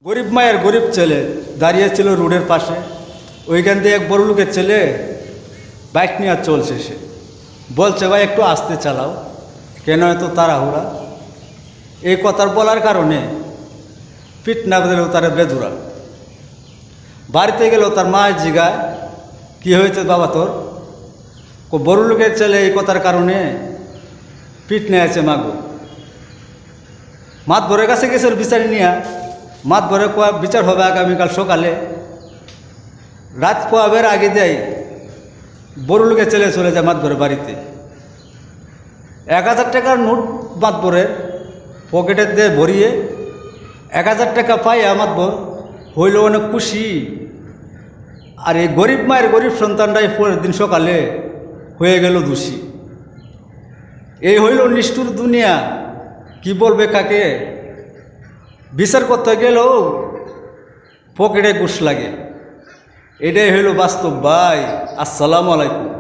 গরিব মায়ের গরিব ছেলে দাঁড়িয়েছিল রোডের পাশে। ওইখান দিয়ে এক বড় লোকের ছেলে বাইক নিয়ে চলছে। সে বলছে, ভাই একটু আস্তে চালাও, কেন এত তাড়াহুড়া? এই কথার বলার কারণে পিঠ না বেঁধেলেও তারা বেদুরা। বাড়িতে গেলেও তার মা জিগায়, কী হয়েছে বাবা তোর? বড় লোকের ছেলে এই কথার কারণে পিঠ নিয়েছে মাগো। মাত ভরের কাছে গেছে বিচার নিয়া। মাত ভরে বিচার হবে আগামীকাল সকালে। রাত পোয়াবের আগে দেয় বড় লোকের ছেলে চলে যায় মাত ভরে বাড়িতে। 1000 টাকার নোট মাত ভরে পকেটে দিয়ে ভরিয়ে 1000 টাকা পাই আমার বোন হইল অনেক খুশি। আর এই গরিব মায়ের গরিব সন্তানটাই পরের দিন সকালে হয়ে গেল দোষী। এই হইল নিষ্ঠুর দুনিয়া, কি বলবে কাকে? বিচার করতে গেলেও পকেটে ঘুষ লাগে। এটাই হইল বাস্তব ভাই। আসসালামু আলাইকুম।